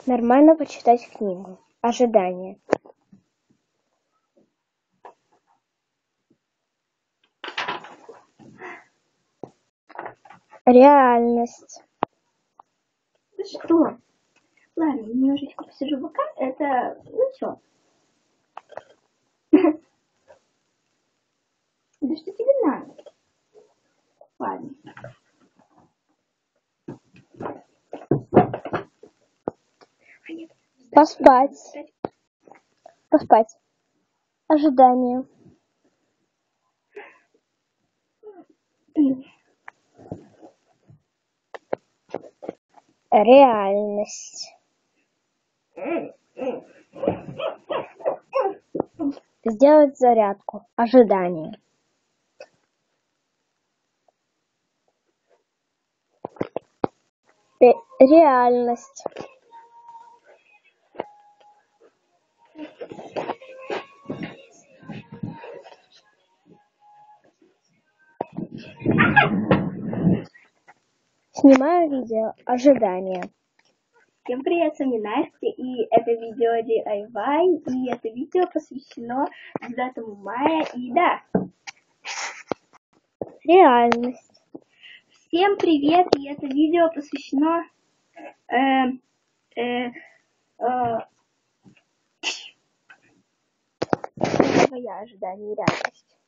Нормально почитать книгу. Ожидание. Реальность. Ну что? Ладно, немножечко посижу пока. Это... Ну что? Да что тебе надо? Ладно. Поспать. Поспать. Ожидание. Реальность. Сделать зарядку. Ожидание. Реальность. Снимаю видео. Ожидание. Всем привет, с вами Настя, и это видео DIY, и это видео посвящено 9 мая, и да. Реальность. Всем привет, и это видео посвящено Твоя ожидание и реальность.